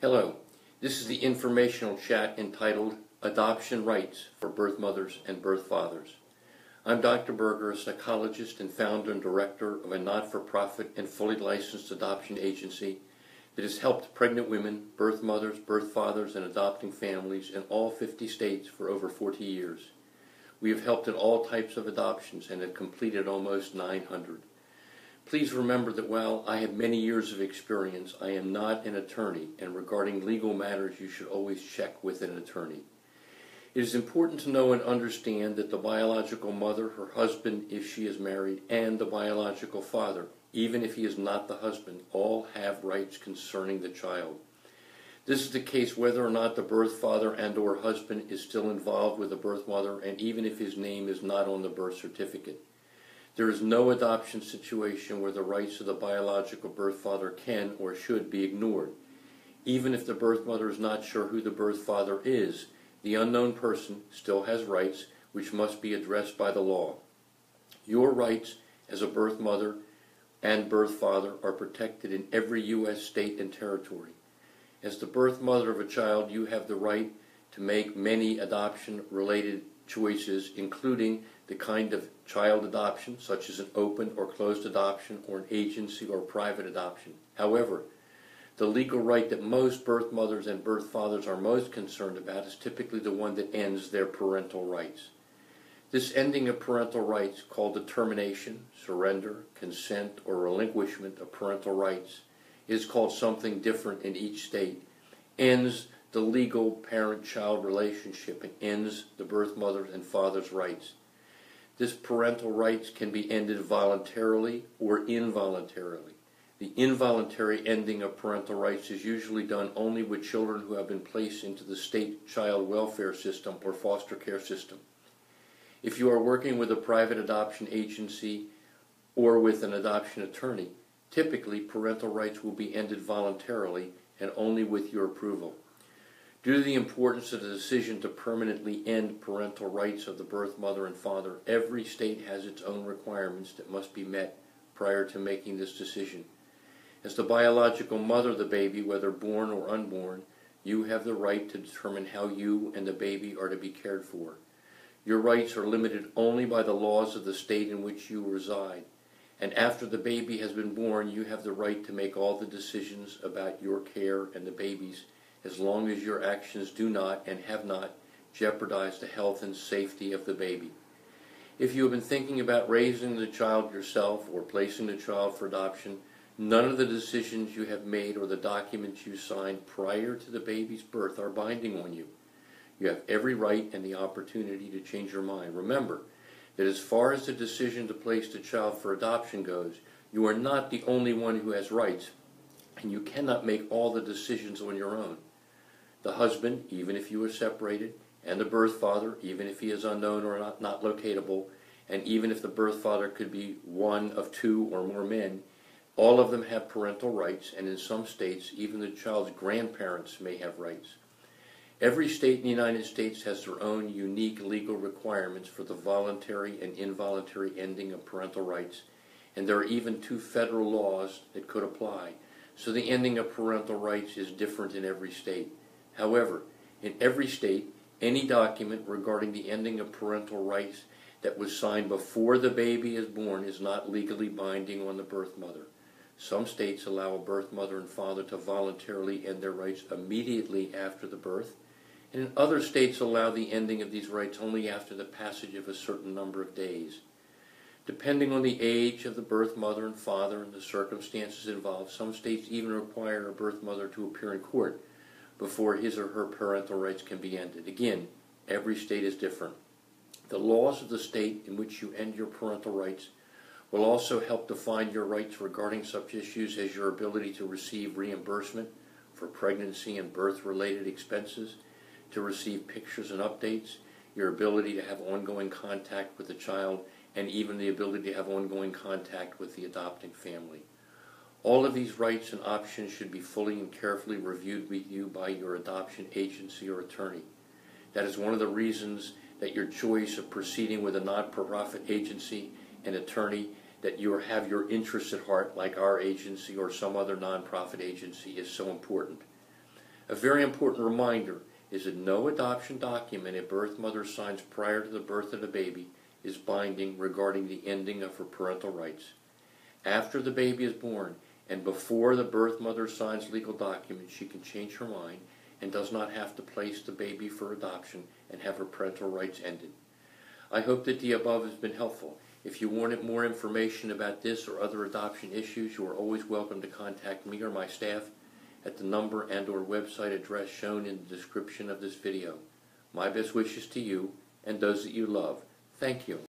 Hello, this is the informational chat entitled Adoption Rights for Birth Mothers and Birth Fathers. I'm Dr. Berger, a psychologist and founder and director of a not-for-profit and fully licensed adoption agency that has helped pregnant women, birth mothers, birth fathers, and adopting families in all 50 states for over 40 years. We have helped in all types of adoptions and have completed almost 900. Please remember that while I have many years of experience, I am not an attorney, and regarding legal matters, you should always check with an attorney. It is important to know and understand that the biological mother, her husband, if she is married, and the biological father, even if he is not the husband, all have rights concerning the child. This is the case whether or not the birth father and or husband is still involved with the birth mother, and even if his name is not on the birth certificate. There is no adoption situation where the rights of the biological birth father can or should be ignored. Even if the birth mother is not sure who the birth father is, the unknown person still has rights which must be addressed by the law. Your rights as a birth mother and birth father are protected in every U.S. state and territory. As the birth mother of a child, you have the right to make many adoption-related choices, including the kind of child adoption, such as an open or closed adoption or an agency or private adoption. However, the legal right that most birth mothers and birth fathers are most concerned about is typically the one that ends their parental rights. This ending of parental rights, called the termination, surrender, consent, or relinquishment of parental rights, is called something different in each state, ends the legal parent-child relationship and ends the birth mother's and father's rights. This parental rights can be ended voluntarily or involuntarily. The involuntary ending of parental rights is usually done only with children who have been placed into the state child welfare system or foster care system. If you are working with a private adoption agency or with an adoption attorney, typically parental rights will be ended voluntarily and only with your approval. Due to the importance of the decision to permanently end parental rights of the birth mother and father, every state has its own requirements that must be met prior to making this decision. As the biological mother of the baby, whether born or unborn, you have the right to determine how you and the baby are to be cared for. Your rights are limited only by the laws of the state in which you reside. And after the baby has been born, you have the right to make all the decisions about your care and the baby's, as long as your actions do not and have not jeopardized the health and safety of the baby. If you have been thinking about raising the child yourself or placing the child for adoption, none of the decisions you have made or the documents you signed prior to the baby's birth are binding on you. You have every right and the opportunity to change your mind. Remember that as far as the decision to place the child for adoption goes, you are not the only one who has rights, and you cannot make all the decisions on your own. The husband, even if you are separated, and the birth father, even if he is unknown or not locatable, and even if the birth father could be one of two or more men, all of them have parental rights, and in some states, even the child's grandparents may have rights. Every state in the United States has their own unique legal requirements for the voluntary and involuntary ending of parental rights, and there are even 2 federal laws that could apply, so the ending of parental rights is different in every state. However, in every state, any document regarding the ending of parental rights that was signed before the baby is born is not legally binding on the birth mother. Some states allow a birth mother and father to voluntarily end their rights immediately after the birth, and in other states allow the ending of these rights only after the passage of a certain number of days. Depending on the age of the birth mother and father and the circumstances involved, some states even require a birth mother to appear in court before his or her parental rights can be ended. Again, every state is different. The laws of the state in which you end your parental rights will also help define your rights regarding such issues as your ability to receive reimbursement for pregnancy and birth-related expenses, to receive pictures and updates, your ability to have ongoing contact with the child, and even the ability to have ongoing contact with the adopting family. All of these rights and options should be fully and carefully reviewed with you by your adoption agency or attorney. That is one of the reasons that your choice of proceeding with a not-for-profit agency and attorney, that you have your interests at heart, like our agency or some other nonprofit agency, is so important. A very important reminder is that no adoption document a birth mother signs prior to the birth of the baby is binding regarding the ending of her parental rights. After the baby is born and before the birth mother signs legal documents, she can change her mind and does not have to place the baby for adoption and have her parental rights ended. I hope that the above has been helpful. If you wanted more information about this or other adoption issues, you are always welcome to contact me or my staff at the number and or website address shown in the description of this video. My best wishes to you and those that you love. Thank you.